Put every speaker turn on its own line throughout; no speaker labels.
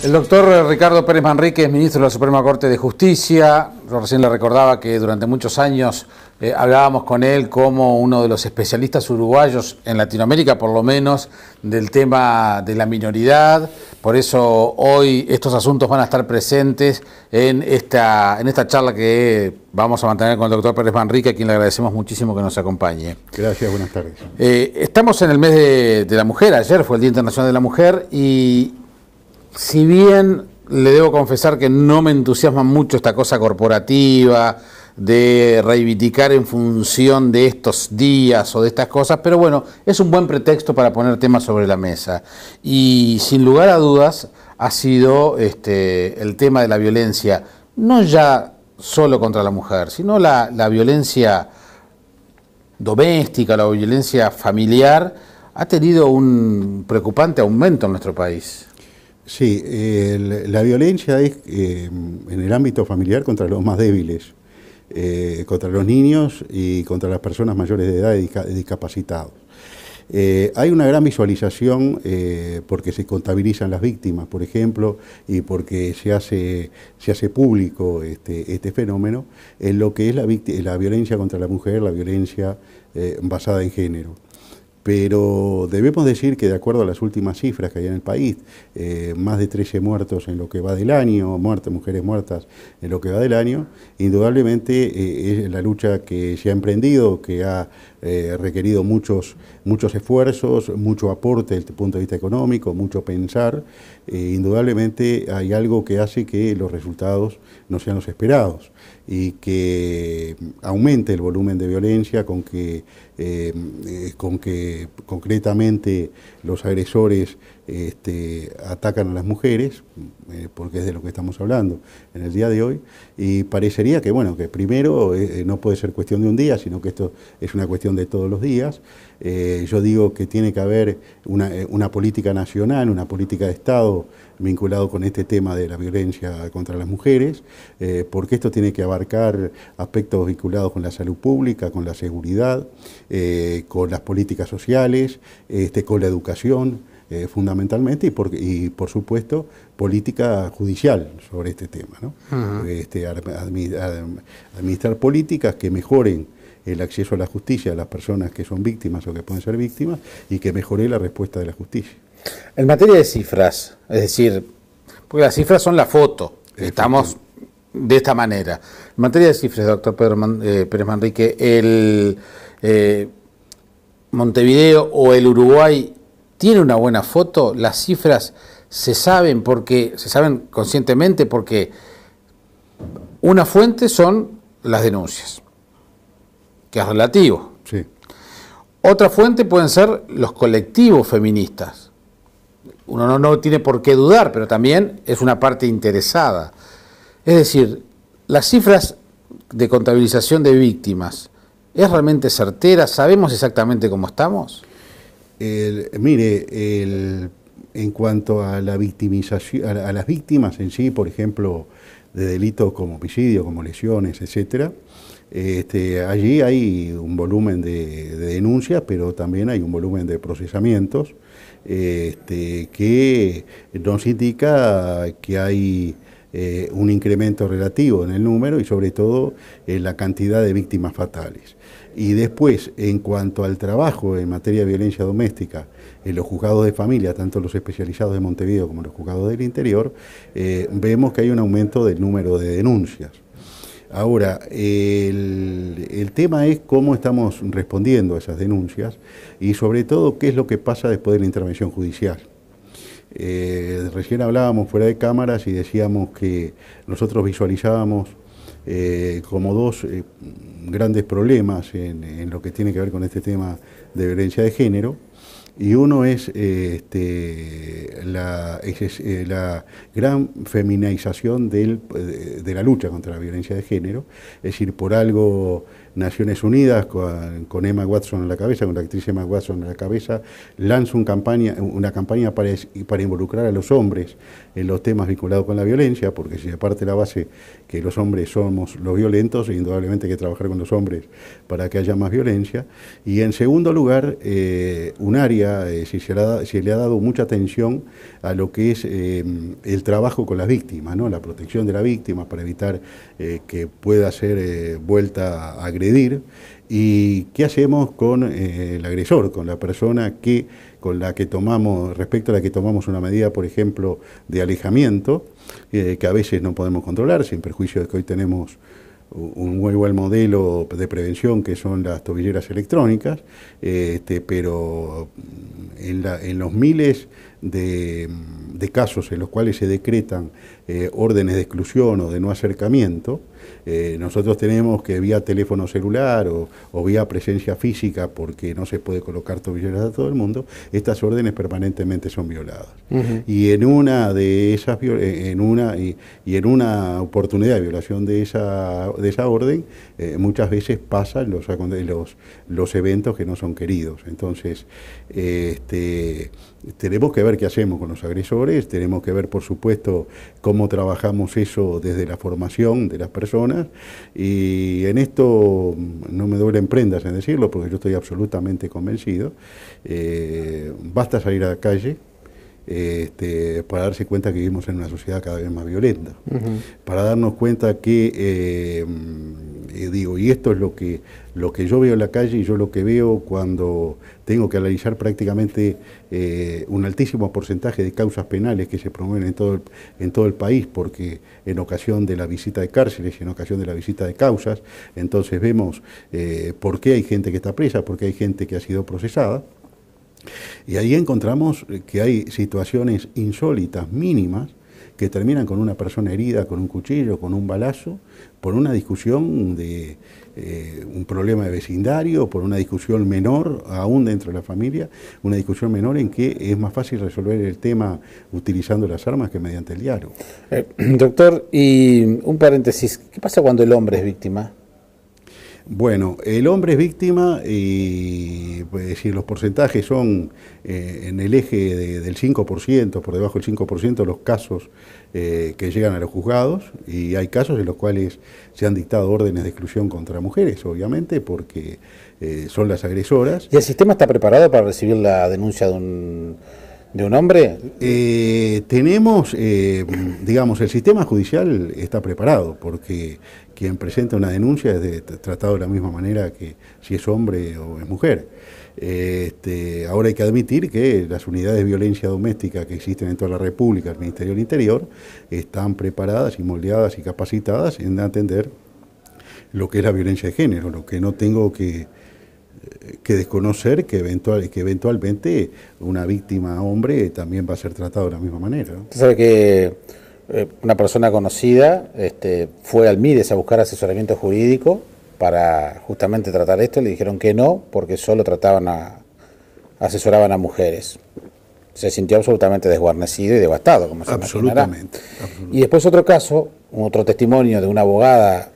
El doctor Ricardo Pérez Manrique es ministro de la Suprema Corte de Justicia. Yo recién le recordaba que durante muchos años hablábamos con él como uno de los especialistas uruguayos en Latinoamérica, por lo menos, del tema de la minoridad. Por eso hoy estos asuntos van a estar presentes en esta charla que vamos a mantener con el doctor Pérez Manrique, a quien le agradecemos muchísimo que nos acompañe.
Gracias, buenas tardes.
Estamos en el mes de la mujer. Ayer fue el Día Internacional de la Mujer y si bien le debo confesar que no me entusiasma mucho esta cosa corporativa de reivindicar en función de estos días o de estas cosas, pero bueno, es un buen pretexto para poner temas sobre la mesa. Y sin lugar a dudas ha sido el tema de la violencia, no ya solo contra la mujer, sino la violencia doméstica, la violencia familiar, ha tenido un preocupante aumento en nuestro país.
Sí, la violencia es en el ámbito familiar contra los más débiles, contra los niños y contra las personas mayores de edad y discapacitados. Hay una gran visualización porque se contabilizan las víctimas, por ejemplo, y porque se hace público este fenómeno en lo que es la violencia contra la mujer, la violencia basada en género. Pero debemos decir que de acuerdo a las últimas cifras que hay en el país, más de 13 muertos en lo que va del año, mujeres muertas en lo que va del año, indudablemente es la lucha que se ha emprendido, que ha requerido muchos esfuerzos, mucho aporte desde el punto de vista económico, mucho pensar. Indudablemente hay algo que hace que los resultados no sean los esperados y que aumente el volumen de violencia con que concretamente los agresores atacan a las mujeres, porque es de lo que estamos hablando en el día de hoy, y parecería que, bueno, que primero no puede ser cuestión de un día, sino que esto es una cuestión de todos los días. Yo digo que tiene que haber una política nacional, una política de Estado vinculado con este tema de la violencia contra las mujeres, porque esto tiene que abarcar aspectos vinculados con la salud pública, con la seguridad, con las políticas sociales, con la educación, fundamentalmente, y por supuesto política judicial sobre este tema, ¿no? Administrar políticas que mejoren el acceso a la justicia a las personas que son víctimas o que pueden ser víctimas y que mejore la respuesta de la justicia.
En materia de cifras, es decir, porque las cifras son la foto, estamos de esta manera. En materia de cifras, doctor Pérez Manrique, el Montevideo o el Uruguay tiene una buena foto, las cifras se saben conscientemente porque una fuente son las denuncias, que es relativo.
Sí.
Otra fuente pueden ser los colectivos feministas. Uno no tiene por qué dudar, pero también es una parte interesada. Es decir, las cifras de contabilización de víctimas, ¿es realmente certera? ¿Sabemos exactamente cómo estamos?
En cuanto a la victimización, a las víctimas en sí, por ejemplo, de delitos como homicidio, como lesiones, etcétera, allí hay un volumen de denuncias, pero también hay un volumen de procesamientos que nos indica que hay un incremento relativo en el número y sobre todo en la cantidad de víctimas fatales. Y después, en cuanto al trabajo en materia de violencia doméstica, en los juzgados de familia, tanto los especializados de Montevideo como los juzgados del interior, vemos que hay un aumento del número de denuncias. Ahora, el tema es cómo estamos respondiendo a esas denuncias y sobre todo qué es lo que pasa después de la intervención judicial. Recién hablábamos fuera de cámaras y decíamos que nosotros visualizábamos como dos grandes problemas en lo que tiene que ver con este tema de violencia de género, y uno es la gran feminización de la lucha contra la violencia de género. Es decir, por algo Naciones Unidas, con Emma Watson en la cabeza, con la actriz Emma Watson en la cabeza, lanza una campaña para involucrar a los hombres en los temas vinculados con la violencia, porque si aparte la base que los hombres somos los violentos, indudablemente hay que trabajar con los hombres para que haya más violencia. Y en segundo lugar, un área Fiscalía se le ha dado mucha atención a lo que es el trabajo con las víctimas, ¿no? La protección de la víctima para evitar que pueda ser vuelta a agredir. ¿Y qué hacemos con el agresor, con la persona con la que tomamos, respecto a la que tomamos una medida, por ejemplo, de alejamiento, que a veces no podemos controlar, sin perjuicio de que hoy tenemos un muy buen modelo de prevención que son las tobilleras electrónicas, pero en los miles de casos en los cuales se decretan órdenes de exclusión o de no acercamiento, nosotros tenemos que vía teléfono celular o vía presencia física, porque no se puede colocar tobilleras a todo el mundo, estas órdenes permanentemente son violadas. Y en una de esas en una oportunidad de violación de esa orden, muchas veces pasan los eventos que no son queridos. Entonces, tenemos que ver qué hacemos con los agresores, tenemos que ver, por supuesto, cómo trabajamos eso desde la formación de las personas, y en esto no me duelen prendas en decirlo, porque yo estoy absolutamente convencido. Basta salir a la calle para darse cuenta que vivimos en una sociedad cada vez más violenta, para darnos cuenta que, y esto es lo que yo veo en la calle, y yo lo que veo cuando tengo que analizar prácticamente un altísimo porcentaje de causas penales que se promueven en todo el país, porque en ocasión de la visita de cárceles y en ocasión de la visita de causas, entonces vemos por qué hay gente que está presa, por qué hay gente que ha sido procesada. Y ahí encontramos que hay situaciones insólitas, mínimas, que terminan con una persona herida, con un cuchillo, con un balazo, por una discusión de un problema de vecindario, por una discusión menor, aún dentro de la familia, una discusión menor en que es más fácil resolver el tema utilizando las armas que mediante el diálogo.
Doctor, y un paréntesis, ¿qué pasa cuando el hombre es víctima?
Bueno, el hombre es víctima y pues, si los porcentajes son en el eje del 5%, por debajo del 5% los casos que llegan a los juzgados, y hay casos en los cuales se han dictado órdenes de exclusión contra mujeres, obviamente, porque son las agresoras.
¿Y el sistema está preparado para recibir la denuncia de un hombre?
Tenemos, digamos, el sistema judicial está preparado, porque quien presenta una denuncia es tratado de la misma manera que si es hombre o es mujer. Ahora hay que admitir que las unidades de violencia doméstica que existen en toda la República, el Ministerio del Interior, están preparadas y moldeadas y capacitadas en atender lo que es la violencia de género. Lo que no tengo que desconocer que eventualmente una víctima hombre también va a ser tratado de la misma manera, ¿no?
Usted sabe que una persona conocida fue al MIDES a buscar asesoramiento jurídico para justamente tratar esto, le dijeron que no, porque solo asesoraban a mujeres. Se sintió absolutamente desguarnecido y devastado, como se imaginará. Y después otro caso, otro testimonio de una abogada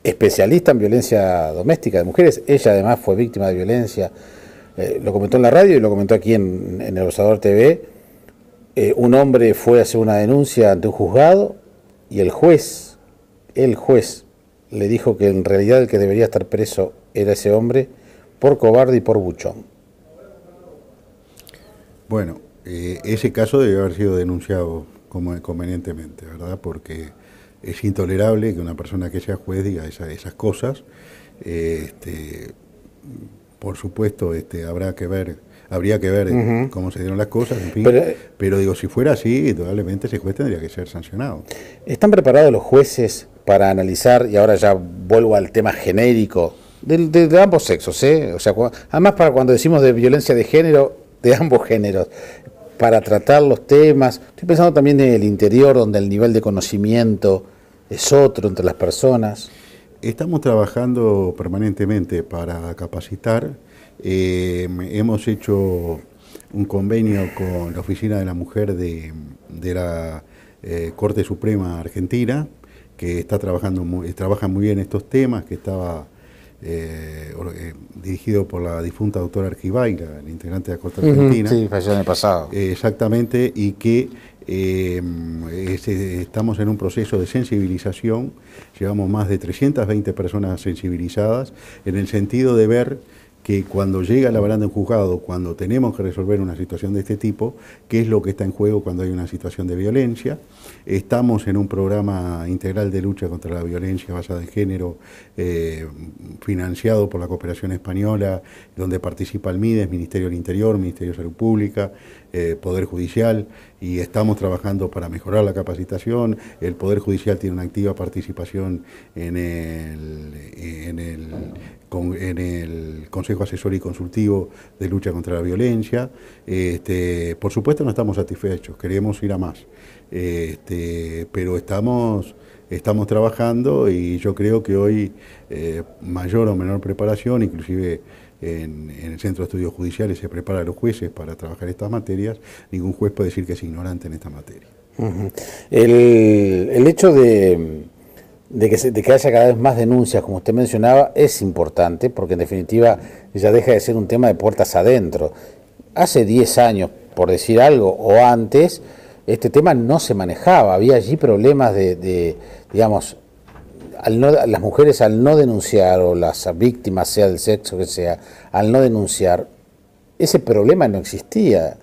especialista en violencia doméstica de mujeres. Ella además fue víctima de violencia, lo comentó en la radio y lo comentó aquí en El Observador TV. Un hombre fue a hacer una denuncia ante un juzgado y el juez le dijo que en realidad el que debería estar preso era ese hombre por cobarde y por buchón.
Bueno, ese caso debe haber sido denunciado como convenientemente, ¿verdad? Porque es intolerable que una persona que sea juez diga esas cosas. Por supuesto, habría que ver cómo se dieron las cosas, en fin, pero digo, si fuera así, probablemente ese juez tendría que ser sancionado. ¿Están preparados los jueces para analizar, y ahora ya vuelvo al tema genérico, de ambos sexos,
O sea, además para cuando decimos de violencia de género, de ambos géneros, para tratar los temas? Estoy pensando también en el interior, donde el nivel de conocimiento es otro entre las personas.
Estamos trabajando permanentemente para capacitar. Hemos hecho un convenio con la Oficina de la Mujer de la Corte Suprema Argentina, que trabaja muy bien estos temas, que estaba dirigido por la difunta doctora Arquivaira, la integrante de la Corte Argentina.
Sí, falleció en el pasado.
Exactamente, y que estamos en un proceso de sensibilización. Llevamos más de 320 personas sensibilizadas, en el sentido de ver que cuando llega la balanza en juzgado, cuando tenemos que resolver una situación de este tipo, qué es lo que está en juego cuando hay una situación de violencia. Estamos en un programa integral de lucha contra la violencia basada en género, financiado por la Cooperación Española, donde participa el MIDES, Ministerio del Interior, Ministerio de Salud Pública, Poder Judicial, y estamos trabajando para mejorar la capacitación. El Poder Judicial tiene una activa participación en el Consejo Asesor y Consultivo de Lucha contra la Violencia. Por supuesto no estamos satisfechos, queremos ir a más, pero estamos trabajando, y yo creo que hoy mayor o menor preparación, inclusive en el Centro de Estudios Judiciales se prepara a los jueces para trabajar estas materias. Ningún juez puede decir que es ignorante en esta materia.
El hecho de que haya cada vez más denuncias, como usted mencionaba, es importante, porque en definitiva ya deja de ser un tema de puertas adentro. Hace 10 años, por decir algo, o antes, este tema no se manejaba. Había allí problemas digamos, las mujeres al no denunciar, o las víctimas, sea del sexo que sea, al no denunciar, ese problema no existía,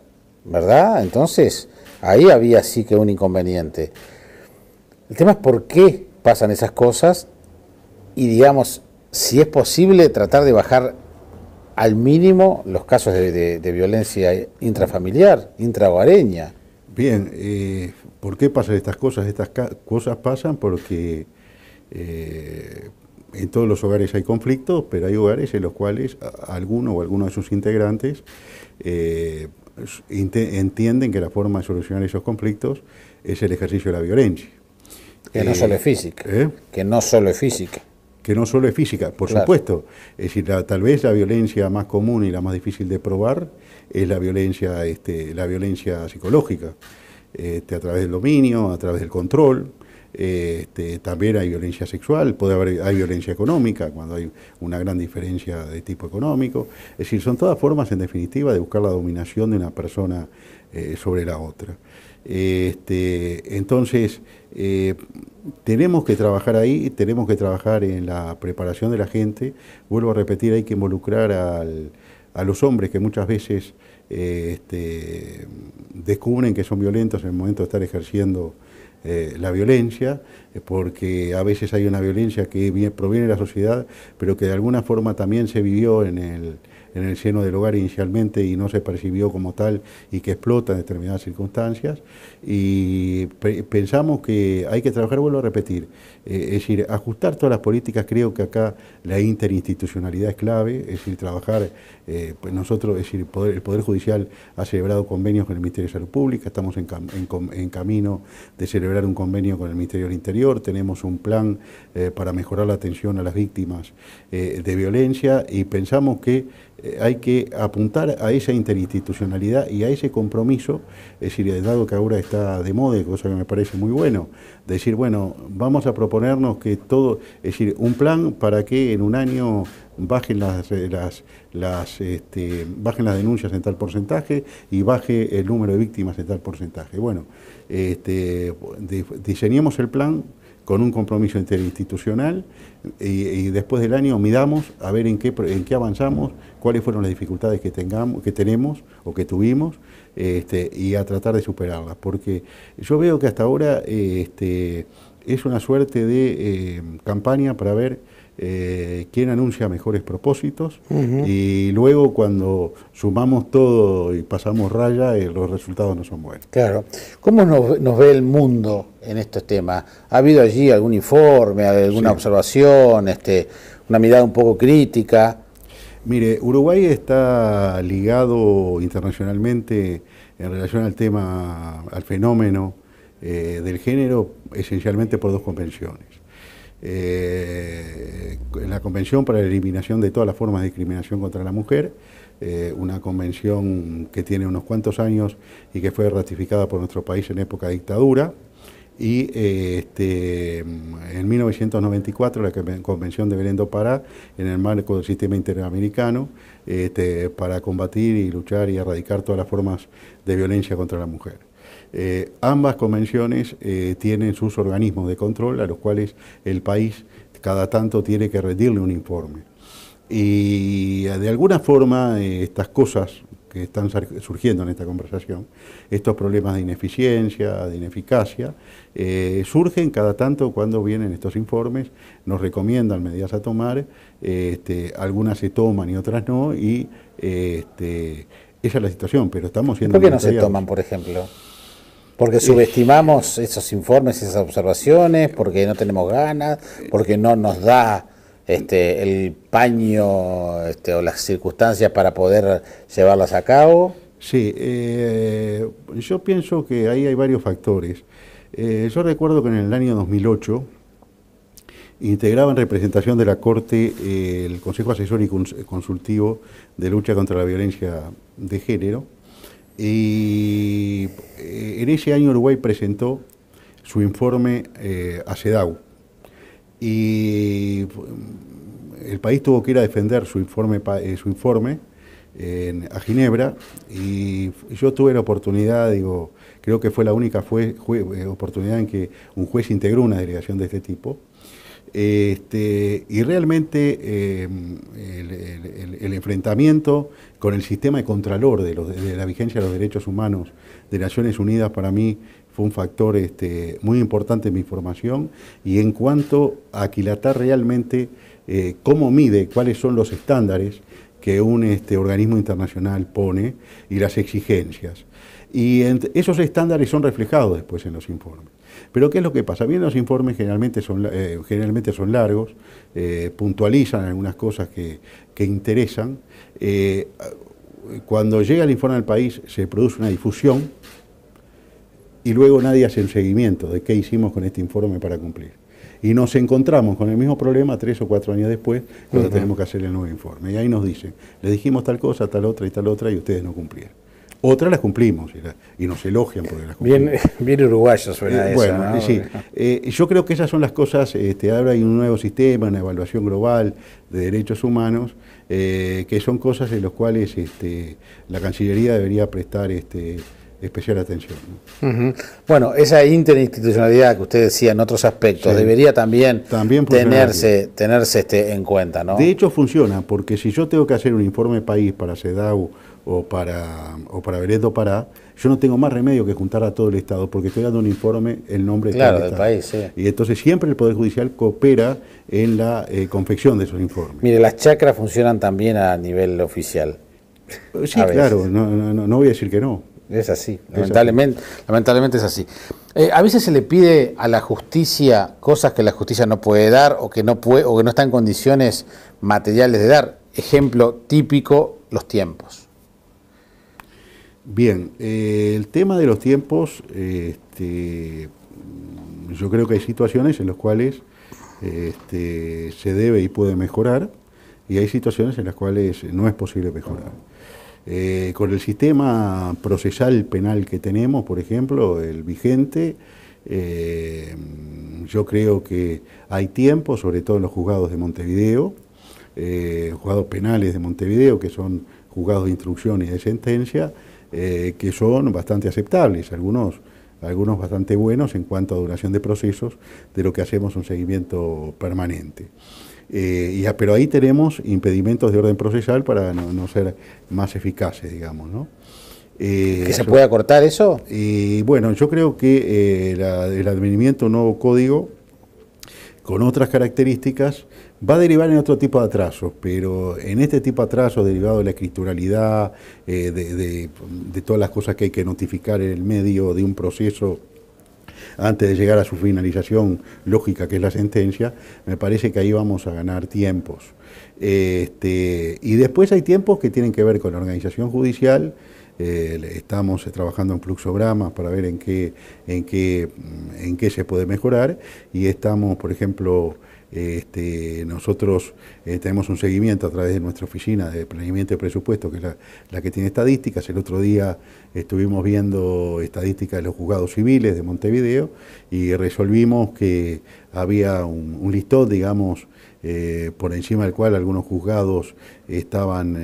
¿verdad? Entonces, ahí había sí que un inconveniente. El tema es por qué pasan esas cosas, y digamos, si es posible tratar de bajar al mínimo los casos de violencia intrafamiliar, intrahogareña.
Bien, ¿por qué pasan estas cosas? Estas cosas pasan porque en todos los hogares hay conflictos, pero hay hogares en los cuales alguno o alguno de sus integrantes entienden que la forma de solucionar esos conflictos es el ejercicio de la violencia.
Que no solo es física. Que no solo es física.
Que no solo es física, por supuesto. Es decir, tal vez la violencia más común y la más difícil de probar es la violencia psicológica, a través del dominio, a través del control. También hay violencia sexual, hay violencia económica, cuando hay una gran diferencia de tipo económico. Es decir, son todas formas, en definitiva, de buscar la dominación de una persona sobre la otra. Entonces, tenemos que trabajar ahí, tenemos que trabajar en la preparación de la gente. Vuelvo a repetir, hay que involucrar a los hombres que muchas veces descubren que son violentos en el momento de estar ejerciendo la violencia, porque a veces hay una violencia que proviene de la sociedad, pero que de alguna forma también se vivió en el seno del hogar inicialmente y no se percibió como tal, y que explota en determinadas circunstancias. Y pensamos que hay que trabajar, vuelvo a repetir, es decir, ajustar todas las políticas. Creo que acá la interinstitucionalidad es clave, es decir, trabajar, pues nosotros, es decir, el Poder Judicial ha celebrado convenios con el Ministerio de Salud Pública, estamos en camino de celebrar un convenio con el Ministerio del Interior, tenemos un plan para mejorar la atención a las víctimas de violencia, y pensamos que hay que apuntar a esa interinstitucionalidad y a ese compromiso. Es decir, dado que ahora está de moda, cosa que me parece muy bueno, de decir, bueno, vamos a proponernos que todo, es decir, un plan para que en un año bajen las denuncias en tal porcentaje y baje el número de víctimas en tal porcentaje. Bueno, diseñemos el plan con un compromiso interinstitucional, y después del año midamos a ver en qué avanzamos, cuáles fueron las dificultades que tenemos o que tuvimos, y a tratar de superarlas, porque yo veo que hasta ahora es una suerte de campaña para ver quién anuncia mejores propósitos, y luego cuando sumamos todo y pasamos raya, los resultados no son buenos.
Claro. ¿Cómo nos ve el mundo en estos temas? ¿Ha habido allí algún informe, alguna observación, una mirada un poco crítica?
Mire, Uruguay está ligado internacionalmente en relación al tema, al fenómeno del género, esencialmente por dos convenciones. La Convención para la Eliminación de todas las formas de discriminación contra la mujer, una convención que tiene unos cuantos años y que fue ratificada por nuestro país en época de dictadura, y en 1994 la Convención de Belén do Pará, en el marco del sistema interamericano, para combatir y luchar y erradicar todas las formas de violencia contra la mujer. Ambas convenciones tienen sus organismos de control a los cuales el país cada tanto tiene que rendirle un informe. Y de alguna forma estas cosas que están surgiendo en esta conversación, estos problemas de ineficiencia, de ineficacia, surgen cada tanto cuando vienen estos informes, nos recomiendan medidas a tomar, algunas se toman y otras no, y esa es la situación, pero estamos siendo...
¿Por qué no se toman, por ejemplo? ¿Porque subestimamos esos informes, esas observaciones? ¿Porque no tenemos ganas? ¿Porque no nos da el paño o las circunstancias para poder llevarlas a cabo?
Sí, yo pienso que ahí hay varios factores. Yo recuerdo que en el año 2008 integraba en representación de la Corte el Consejo Asesor y Consultivo de Lucha contra la Violencia de Género, y en ese año Uruguay presentó su informe a CEDAW, y el país tuvo que ir a defender su informe a Ginebra, y yo tuve la oportunidad, creo que fue la única oportunidad en que un juez integró una delegación de este tipo, y realmente el enfrentamiento con el sistema de contralor de la vigencia de los derechos humanos de Naciones Unidas para mí fue un factor muy importante en mi formación, y en cuanto a aquilatar realmente cómo mide, cuáles son los estándares que un organismo internacional pone y las exigencias. Y esos estándares son reflejados después en los informes. Pero ¿qué es lo que pasa? Bien, los informes generalmente son largos, puntualizan algunas cosas que interesan. Cuando llega el informe al país se produce una difusión y luego nadie hace un seguimiento de qué hicimos con este informe para cumplir. Y nos encontramos con el mismo problema 3 o 4 años después, cuando tenemos que hacer el nuevo informe. Y ahí nos dicen, le dijimos tal cosa, tal otra, y ustedes no cumplieron. Otras las cumplimos y nos elogian porque las cumplimos.
Bien uruguayo suena eso.
Bueno,
¿no?
sí. Yo creo que esas son las cosas, ahora hay un nuevo sistema, una evaluación global de derechos humanos, que son cosas en las cuales la Cancillería debería prestar especial atención, ¿no?
Bueno, esa interinstitucionalidad que usted decía en otros aspectos, debería también tenerse en cuenta, ¿no?
De hecho funciona, porque si yo tengo que hacer un informe país para CEDAW o para Belén do Pará, yo no tengo más remedio que juntar a todo el Estado, porque estoy dando un informe en nombre
del país, sí.
Y entonces siempre el Poder Judicial coopera en la confección de esos informes.
Mire, las chacras funcionan también a nivel oficial.
Sí, claro, no voy a decir que no.
Es así, lamentablemente es así. A veces se le pide a la justicia cosas que la justicia no puede dar o que no está en condiciones materiales de dar. Ejemplo típico, los tiempos.
Bien, el tema de los tiempos, yo creo que hay situaciones en las cuales se debe y puede mejorar, y hay situaciones en las cuales no es posible mejorar. Con el sistema procesal penal que tenemos, por ejemplo, el vigente, yo creo que hay tiempo, sobre todo en los juzgados de Montevideo, juzgados penales de Montevideo, que son juzgados de instrucción y de sentencia, que son bastante aceptables, algunos bastante buenos en cuanto a duración de procesos, de lo que hacemos un seguimiento permanente. Pero ahí tenemos impedimentos de orden procesal para no ser más eficaces, digamos, ¿no?
¿Que se puede acortar eso?
Bueno, yo creo que el advenimiento de un nuevo código con otras características va a derivar en otro tipo de atrasos, pero en este tipo de atrasos derivado de la escrituralidad, de todas las cosas que hay que notificar en el medio de un proceso antes de llegar a su finalización lógica, que es la sentencia, me parece que ahí vamos a ganar tiempos. Y después hay tiempos que tienen que ver con la organización judicial. Estamos trabajando en fluxogramas para ver en qué se puede mejorar, y estamos, por ejemplo, nosotros tenemos un seguimiento a través de nuestra oficina de planeamiento de presupuesto, que es la que tiene estadísticas. El otro día estuvimos viendo estadísticas de los juzgados civiles de Montevideo y resolvimos que había un listón, digamos, por encima del cual algunos juzgados estaban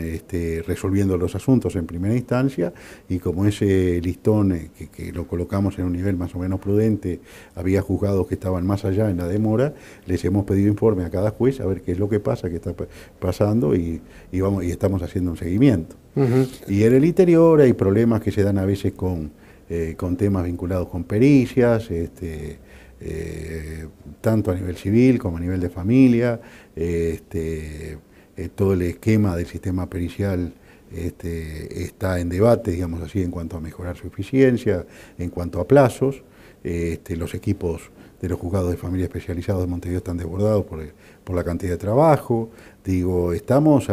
resolviendo los asuntos en primera instancia, y como ese listón que lo colocamos en un nivel más o menos prudente, había juzgados que estaban más allá en la demora, les hemos pedido informe a cada juez a ver qué es lo que pasa, qué está pasando, y estamos haciendo un seguimiento. Y en el interior hay problemas que se dan a veces con temas vinculados con pericias, tanto a nivel civil como a nivel de familia, todo el esquema del sistema pericial está en debate, digamos así, en cuanto a mejorar su eficiencia, en cuanto a plazos. Los equipos de los juzgados de familia especializados de Montevideo están desbordados por la cantidad de trabajo. Digo, estamos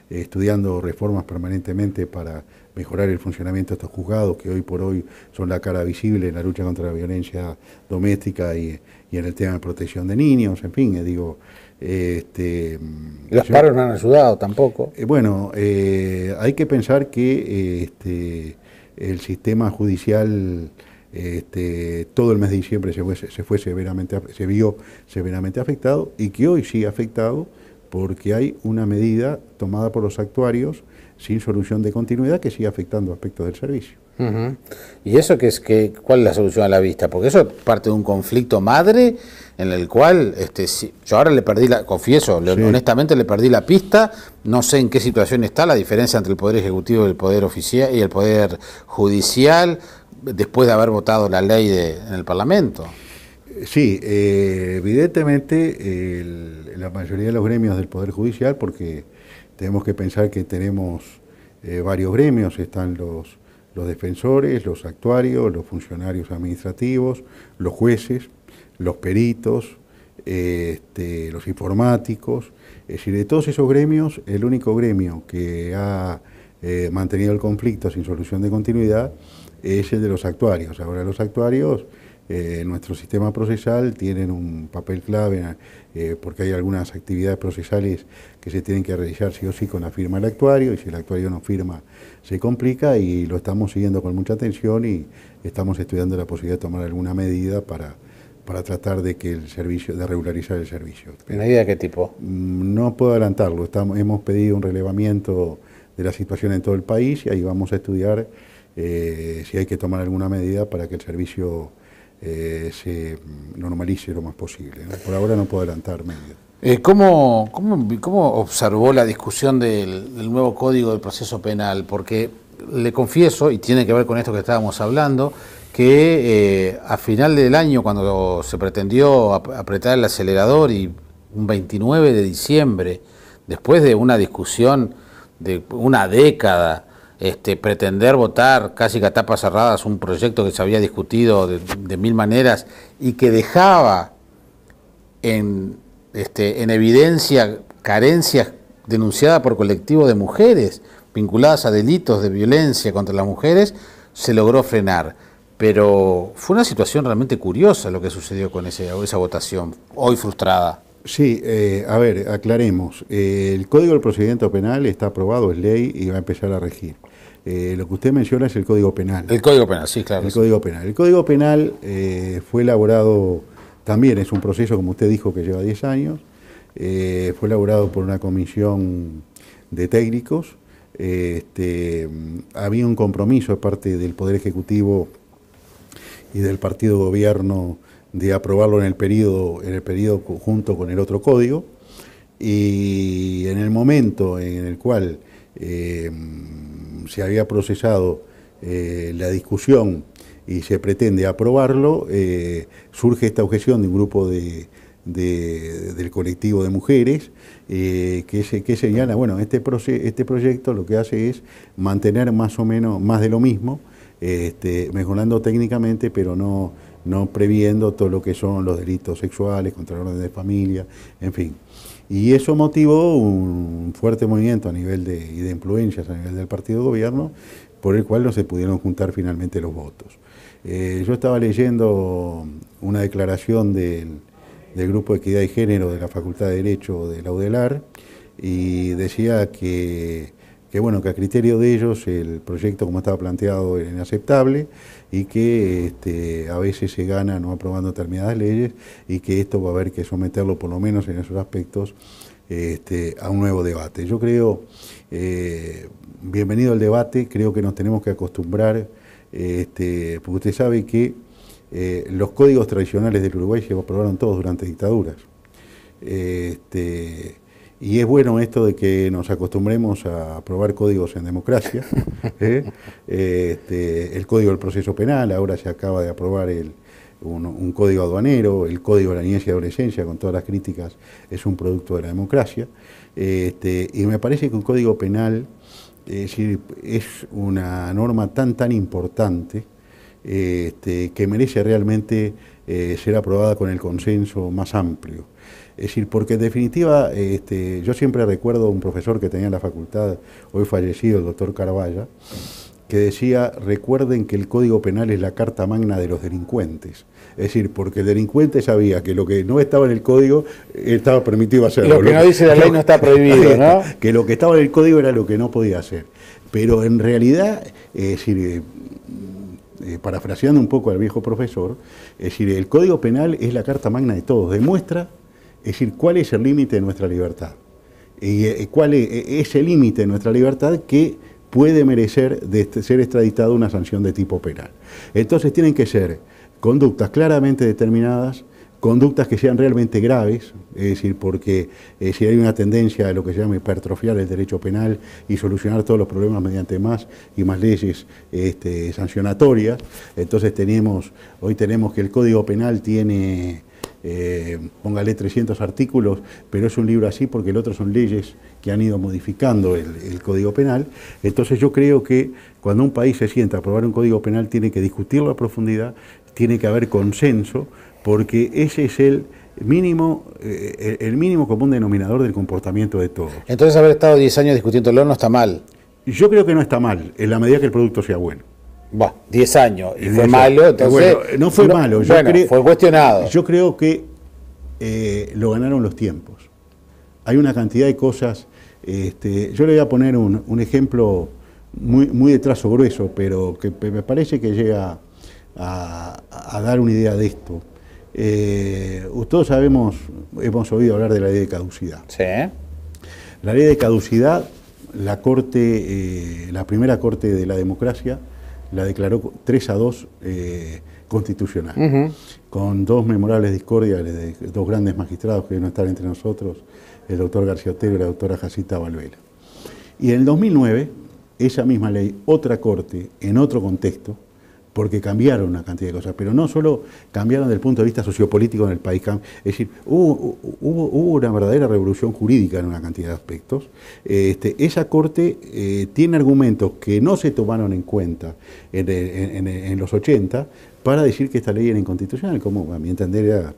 estudiando reformas permanentemente para mejorar el funcionamiento de estos juzgados, que hoy por hoy son la cara visible en la lucha contra la violencia doméstica y en el tema de protección de niños, en fin, digo...
los paros no han ayudado tampoco.
Bueno, hay que pensar que el sistema judicial... todo el mes de diciembre se vio severamente afectado, y que hoy sigue afectado porque hay una medida tomada por los actuarios sin solución de continuidad que sigue afectando aspectos del servicio.
¿Y eso cuál es la solución a la vista? Porque eso parte de un conflicto madre en el cual yo ahora confieso, sí, honestamente le perdí la pista, no sé en qué situación está la diferencia entre el Poder Ejecutivo y el Poder Oficial y el Poder Judicial, después de haber votado la ley en el Parlamento.
Sí, evidentemente la mayoría de los gremios del Poder Judicial, porque tenemos que pensar que tenemos varios gremios, están los defensores, los actuarios, los funcionarios administrativos, los jueces, los peritos, los informáticos. Es decir, de todos esos gremios, el único gremio que ha mantenido el conflicto sin solución de continuidad es el de los actuarios. Ahora los actuarios en nuestro sistema procesal tienen un papel clave porque hay algunas actividades procesales que se tienen que realizar sí o sí con la firma del actuario, y si el actuario no firma se complica, y lo estamos siguiendo con mucha atención y estamos estudiando la posibilidad de tomar alguna medida para tratar de regularizar el servicio.
¿Medida de qué tipo?
No puedo adelantarlo, hemos pedido un relevamiento de la situación en todo el país y ahí vamos a estudiar si hay que tomar alguna medida para que el servicio se normalice lo más posible, ¿no? Por ahora no puedo adelantar medidas.
¿Cómo observó la discusión del nuevo Código del Proceso Penal? Porque le confieso, y tiene que ver con esto que estábamos hablando, que a final del año, cuando se pretendió apretar el acelerador, y un 29 de diciembre, después de una discusión de una década, pretender votar casi que a tapas cerradas un proyecto que se había discutido de mil maneras y que dejaba en evidencia carencias denunciadas por colectivos de mujeres vinculadas a delitos de violencia contra las mujeres, se logró frenar. Pero fue una situación realmente curiosa lo que sucedió con esa votación, hoy frustrada.
Sí, a ver, aclaremos. El Código del Procedimiento Penal está aprobado, es ley y va a empezar a regir. Lo que usted menciona es el Código Penal.
El Código Penal, sí, claro.
El Código Penal. El Código Penal fue elaborado, también es un proceso, como usted dijo, que lleva 10 años. Fue elaborado por una comisión de técnicos. Había un compromiso de parte del Poder Ejecutivo y del partido gobierno de aprobarlo en el periodo junto con el otro código, y en el momento en el cual se había procesado la discusión y se pretende aprobarlo, surge esta objeción de un grupo del colectivo de mujeres que señala, bueno, este proyecto lo que hace es mantener más o menos más de lo mismo, mejorando técnicamente, pero no previendo todo lo que son los delitos sexuales, contra el orden de familia, en fin. Y eso motivó un fuerte movimiento a nivel y de influencias a nivel del partido de gobierno, por el cual no se pudieron juntar finalmente los votos. Yo estaba leyendo una declaración del Grupo de Equidad y Género de la Facultad de Derecho de la UDELAR, y decía que bueno, que a criterio de ellos el proyecto como estaba planteado era inaceptable y que a veces se gana no aprobando determinadas leyes y que esto va a haber que someterlo, por lo menos en esos aspectos, a un nuevo debate. Yo creo, bienvenido al debate, creo que nos tenemos que acostumbrar, porque usted sabe que los códigos tradicionales del Uruguay se aprobaron todos durante dictaduras. Y es bueno esto de que nos acostumbremos a aprobar códigos en democracia. El código del proceso penal, ahora se acaba de aprobar un código aduanero, el código de la niñez y adolescencia, con todas las críticas, es un producto de la democracia. Y me parece que un código penal es una norma tan importante que merece realmente ser aprobada con el consenso más amplio. Es decir, porque en definitiva, yo siempre recuerdo a un profesor que tenía en la facultad, hoy fallecido, el doctor Carvalla, que decía, recuerden que el Código Penal es la carta magna de los delincuentes. Es decir, porque el delincuente sabía que lo que no estaba en el Código estaba permitido hacerlo.
Lo que no dice la ley no está prohibido, ¿no?
Que lo que estaba en el Código era lo que no podía hacer. Pero en realidad, parafraseando un poco al viejo profesor, es decir, el Código Penal es la carta magna de todos, demuestra, es decir, cuál es el límite de nuestra libertad. Y cuál es ese límite de nuestra libertad que puede merecer de ser extraditado una sanción de tipo penal. Entonces tienen que ser conductas claramente determinadas, conductas que sean realmente graves, es decir, porque si hay una tendencia a lo que se llama hipertrofiar el derecho penal y solucionar todos los problemas mediante más y más leyes sancionatorias, entonces hoy tenemos que el Código Penal tiene, póngale 300 artículos, pero es un libro así porque el otro son leyes que han ido modificando el Código Penal. Entonces yo creo que cuando un país se sienta a aprobar un Código Penal tiene que discutirlo a profundidad, tiene que haber consenso, porque ese es el mínimo común denominador del comportamiento de todos.
Entonces haber estado 10 años discutiéndolo no está mal.
Yo creo que no está mal, en la medida que el producto sea bueno.
Bueno, 10 años, y fue malo, entonces...
Bueno, no fue malo.
Fue cuestionado.
Yo creo que lo ganaron los tiempos. Hay una cantidad de cosas, yo le voy a poner un ejemplo muy de trazo grueso, pero que me parece que llega a dar una idea de esto. Todos hemos oído hablar de la ley de caducidad.
Sí.
La ley de caducidad, la primera corte de la democracia la declaró 3-2 constitucional, con dos memorables discordias de dos grandes magistrados que no están entre nosotros, el doctor García Otero y la doctora Jacinta Valvela. Y en el 2009, esa misma ley, otra corte, en otro contexto, porque cambiaron una cantidad de cosas, pero no solo cambiaron desde el punto de vista sociopolítico en el país, es decir, hubo una verdadera revolución jurídica en una cantidad de aspectos. Esa Corte tiene argumentos que no se tomaron en cuenta en los 80 para decir que esta ley era inconstitucional, como a mi entender era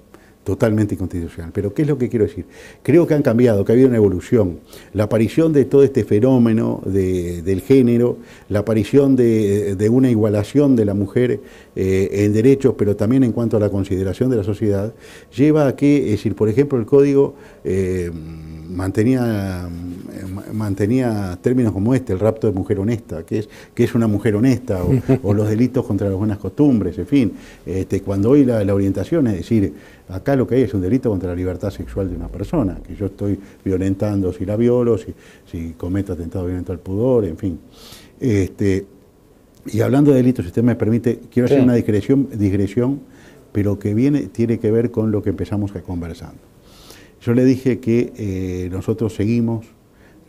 totalmente inconstitucional. Pero ¿qué es lo que quiero decir? Creo que han cambiado, que ha habido una evolución. La aparición de todo este fenómeno del género, la aparición de una igualación de la mujer en derechos, pero también en cuanto a la consideración de la sociedad, lleva a que, es decir, por ejemplo, el Código mantenía términos como el rapto de mujer honesta, que es una mujer honesta, o los delitos contra las buenas costumbres, en fin. Cuando hoy la orientación es decir, acá lo que hay es un delito contra la libertad sexual de una persona, que yo estoy violentando si la violo, si cometo atentado violento al pudor, en fin. Y hablando de delitos, si usted me permite, quiero hacer una digresión, pero que tiene que ver con lo que empezamos conversando. Yo le dije que nosotros seguimos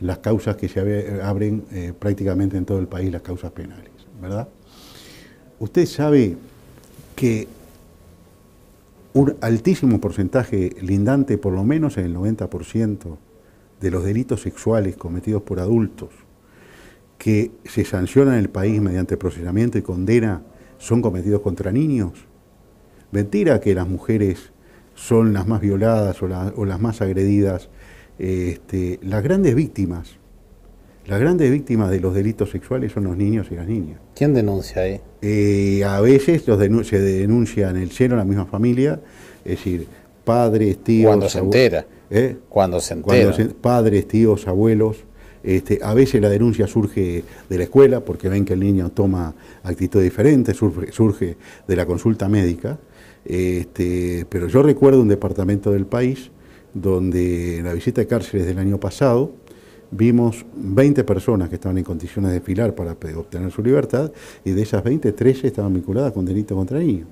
las causas que se abren prácticamente en todo el país, las causas penales, ¿verdad? Usted sabe que un altísimo porcentaje, lindante por lo menos en el 90% de los delitos sexuales cometidos por adultos que se sancionan en el país mediante procesamiento y condena son cometidos contra niños. Mentira que las mujeres son las más violadas o las más agredidas. Las grandes víctimas de los delitos sexuales son los niños y las niñas.
¿Quién denuncia ahí?
A veces se denuncia en el seno de la misma familia, es decir, padres, tíos...
Cuando se entera. Cuando se entera.
Padres, tíos, abuelos, A veces la denuncia surge de la escuela porque ven que el niño toma actitudes diferentes, surge de la consulta médica. Pero yo recuerdo un departamento del país donde en la visita de cárceles del año pasado vimos 20 personas que estaban en condiciones de desfilar para obtener su libertad, y de esas 20, 13 estaban vinculadas con delitos contra niños.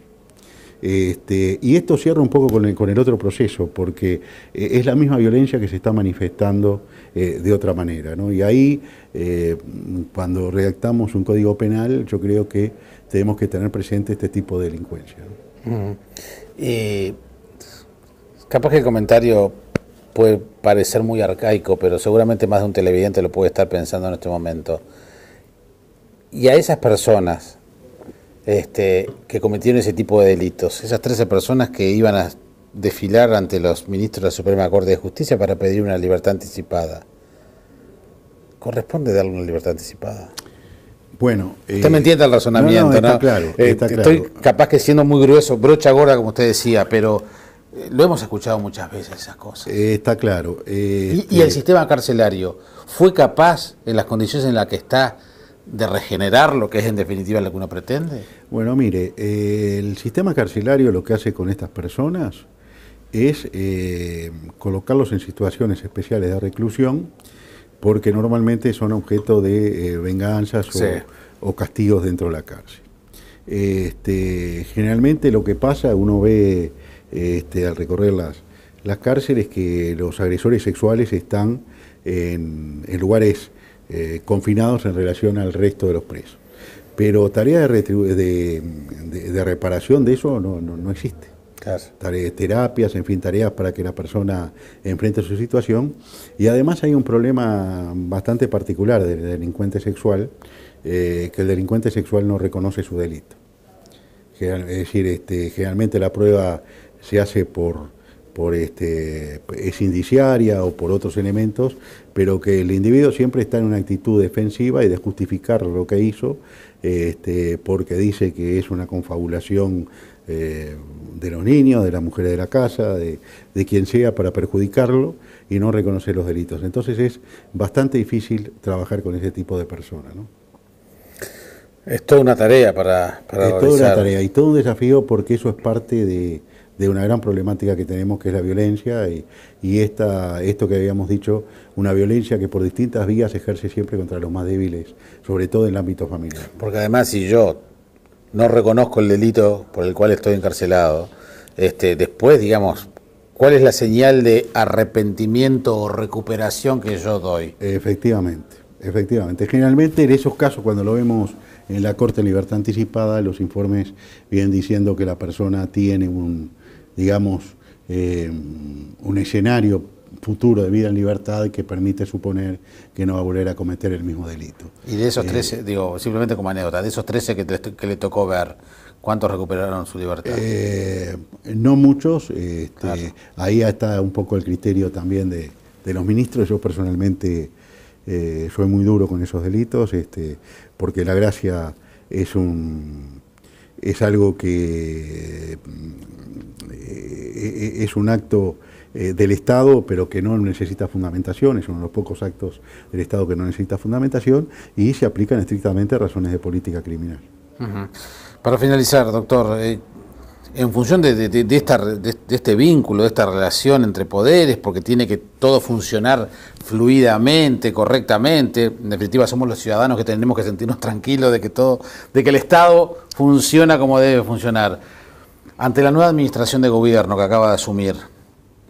Y esto cierra un poco con el otro proceso, porque es la misma violencia que se está manifestando de otra manera, ¿no? Y ahí, cuando redactamos un código penal, yo creo que tenemos que tener presente este tipo de delincuencia, ¿no?
Capaz que el comentario puede parecer muy arcaico, pero seguramente más de un televidente lo puede estar pensando en este momento. Y a esas personas que cometieron ese tipo de delitos, esas 13 personas que iban a desfilar ante los ministros de la Suprema Corte de Justicia para pedir una libertad anticipada, ¿corresponde darle una libertad anticipada?
Bueno,
usted me entiende el razonamiento, ¿no?
Está claro, está claro.
Estoy capaz que siendo muy grueso, brocha gorda, como usted decía, pero lo hemos escuchado muchas veces esas cosas.
Está claro.
¿Y el sistema carcelario fue capaz, en las condiciones en las que está, de regenerar lo que es en definitiva lo que uno pretende?
Bueno, mire, el sistema carcelario lo que hace con estas personas es colocarlos en situaciones especiales de reclusión, porque normalmente son objeto de venganzas o castigos dentro de la cárcel. Generalmente lo que pasa, uno ve al recorrer las cárceles, que los agresores sexuales están en lugares confinados en relación al resto de los presos. Pero tarea de reparación de eso no existe.
Claro.
Terapias, en fin, tareas para que la persona enfrente su situación. Y además hay un problema bastante particular del delincuente sexual, que el delincuente sexual no reconoce su delito. Es decir, generalmente la prueba se hace es indiciaria o por otros elementos, pero que el individuo siempre está en una actitud defensiva y de justificar lo que hizo, porque dice que es una confabulación de los niños, de las mujeres de la casa, de quien sea, para perjudicarlo, y no reconocer los delitos. Entonces es bastante difícil trabajar con ese tipo de personas, ¿no?
Es toda una tarea para
realizar. Toda una tarea y todo un desafío, porque eso es parte de una gran problemática que tenemos, que es la violencia, y esto que habíamos dicho, una violencia que por distintas vías se ejerce siempre contra los más débiles, sobre todo en el ámbito familiar.
Porque además, si yo no reconozco el delito por el cual estoy encarcelado, después, digamos, ¿cuál es la señal de arrepentimiento o recuperación que yo doy?
Efectivamente. Generalmente en esos casos, cuando lo vemos en la Corte de Libertad Anticipada, los informes vienen diciendo que la persona tiene un escenario futuro de vida en libertad que permite suponer que no va a volver a cometer el mismo delito.
Y de esos 13, digo, simplemente como anécdota, de esos 13 que le tocó ver, ¿cuántos recuperaron su libertad?
No muchos.
Claro.
Ahí está un poco el criterio también de los ministros. Yo personalmente soy muy duro con esos delitos, porque la gracia es algo que es un acto del Estado, pero que no necesita fundamentación. Es uno de los pocos actos del Estado que no necesita fundamentación, y se aplican estrictamente a razones de política criminal.
Uh-huh. Para finalizar, doctor, en función de este vínculo, de esta relación entre poderes, porque tiene que todo funcionar fluidamente, correctamente, en definitiva somos los ciudadanos que tenemos que sentirnos tranquilos de que el Estado funciona como debe funcionar. Ante la nueva administración de gobierno que acaba de asumir,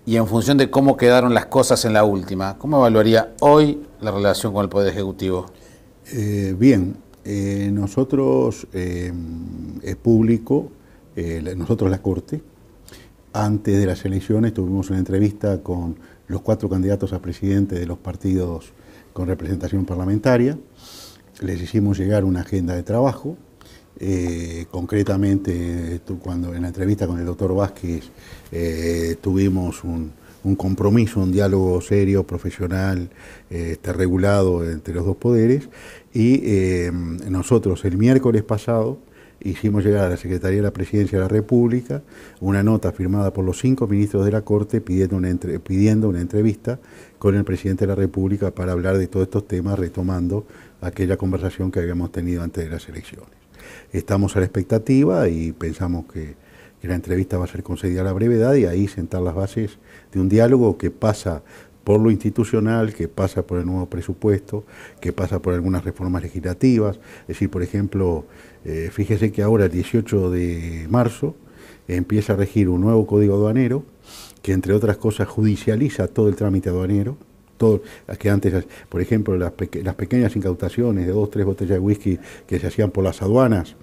y en función de cómo quedaron las cosas en la última, ¿cómo evaluaría hoy la relación con el Poder Ejecutivo?
Bien, nosotros, es público, nosotros la Corte, antes de las elecciones tuvimos una entrevista con los 4 candidatos a presidente de los partidos con representación parlamentaria. Les hicimos llegar una agenda de trabajo. Concretamente, cuando en la entrevista con el doctor Vázquez tuvimos un compromiso, un diálogo serio, profesional, regulado entre los dos poderes, y nosotros el miércoles pasado hicimos llegar a la Secretaría de la Presidencia de la República una nota firmada por los 5 ministros de la Corte pidiendo una entrevista con el Presidente de la República para hablar de todos estos temas, retomando aquella conversación que habíamos tenido antes de las elecciones. Estamos a la expectativa y pensamos que la entrevista va a ser concedida a la brevedad y ahí sentar las bases de un diálogo que pasa por lo institucional, que pasa por el nuevo presupuesto, que pasa por algunas reformas legislativas. Es decir, por ejemplo, fíjese que ahora el 18 de marzo empieza a regir un nuevo código aduanero que, entre otras cosas, judicializa todo el trámite aduanero. Todo, que antes, por ejemplo, las pequeñas incautaciones de 2 o 3 botellas de whisky que se hacían por las aduanas,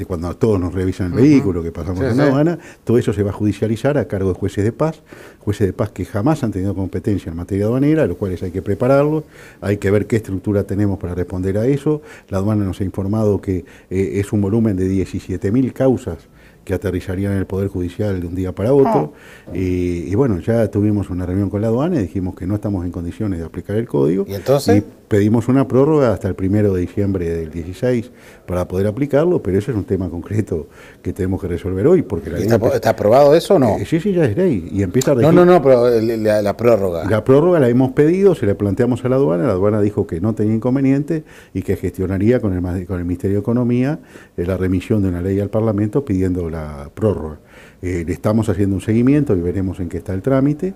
cuando a todos nos revisan el vehículo que pasamos en la aduana, todo eso se va a judicializar a cargo de jueces de paz que jamás han tenido competencia en materia aduanera, a los cuales hay que prepararlos, hay que ver qué estructura tenemos para responder a eso. La aduana nos ha informado que es un volumen de 17.000 causas que aterrizarían en el Poder Judicial de un día para otro, y bueno, ya tuvimos una reunión con la aduana y dijimos que no estamos en condiciones de aplicar el código.
¿Y entonces?
Y pedimos una prórroga hasta el 1 de diciembre del 16 para poder aplicarlo, pero eso es un tema concreto que tenemos que resolver hoy, porque la ley
¿Está aprobado eso o no?
Sí, ya es ley, y empieza a regir.
No, pero la prórroga.
La prórroga la hemos pedido, se la planteamos a la aduana dijo que no tenía inconveniente y que gestionaría con el Ministerio de Economía la remisión de una ley al Parlamento pidiendo la prórroga. Le estamos haciendo un seguimiento y veremos en qué está el trámite.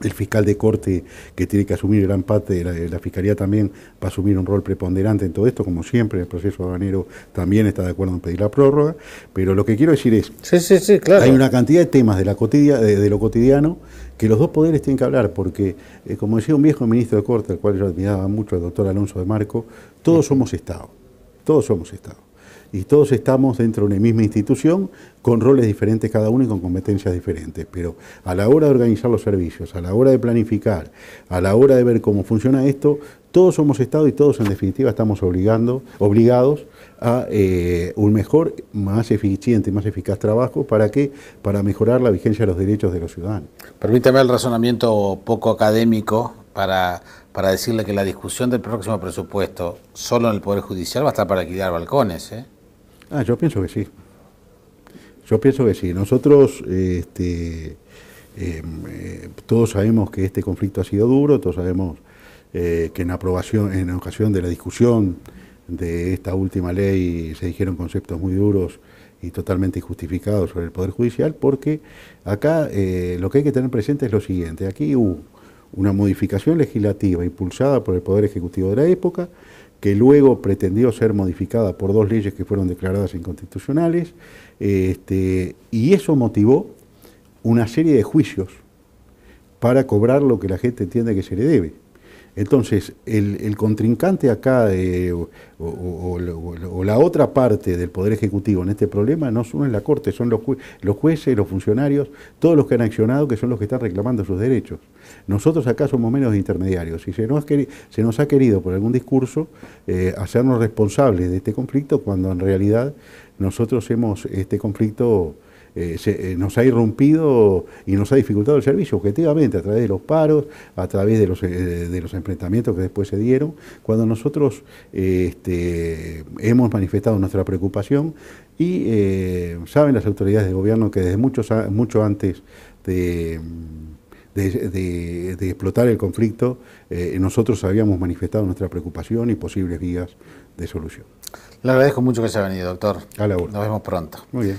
El fiscal de corte, que tiene que asumir gran parte de la Fiscalía, también va a asumir un rol preponderante en todo esto, como siempre en el proceso aduanero también está de acuerdo en pedir la prórroga, pero lo que quiero decir es,
sí, claro,
hay una cantidad de temas de lo cotidiano que los dos poderes tienen que hablar, porque como decía un viejo ministro de corte, al cual yo admiraba mucho, el doctor Alonso de Marco, todos somos Estado, y todos estamos dentro de una misma institución con roles diferentes cada uno y con competencias diferentes, pero a la hora de organizar los servicios, a la hora de planificar, a la hora de ver cómo funciona esto, todos somos Estado y todos en definitiva estamos obligados a un mejor, más eficiente y más eficaz trabajo. ¿Para qué? Para mejorar la vigencia de los derechos de los ciudadanos.
Permítame el razonamiento poco académico para decirle que la discusión del próximo presupuesto solo en el Poder Judicial va a estar para alquilar balcones, ¿eh?
Yo pienso que sí. Nosotros todos sabemos que este conflicto ha sido duro, todos sabemos que en ocasión de la discusión de esta última ley se dijeron conceptos muy duros y totalmente injustificados sobre el Poder Judicial, porque acá lo que hay que tener presente es lo siguiente: aquí hubo una modificación legislativa impulsada por el Poder Ejecutivo de la época, que luego pretendió ser modificada por 2 leyes que fueron declaradas inconstitucionales, y eso motivó una serie de juicios para cobrar lo que la gente entiende que se le debe. Entonces, el contrincante acá, o la otra parte del Poder Ejecutivo en este problema, no solo es la Corte, son los jueces, los funcionarios, todos los que han accionado, que son los que están reclamando sus derechos. Nosotros acá somos menos intermediarios, y se nos ha querido, por algún discurso, hacernos responsables de este conflicto, cuando en realidad nosotros este conflicto nos ha irrumpido y nos ha dificultado el servicio objetivamente a través de los paros, a través de los enfrentamientos que después se dieron, cuando nosotros hemos manifestado nuestra preocupación y saben las autoridades de gobierno que desde mucho antes de explotar el conflicto, nosotros habíamos manifestado nuestra preocupación y posibles vías de solución.
Le agradezco mucho que se haya venido, doctor.
A la orden.
Nos vemos pronto.
Muy bien.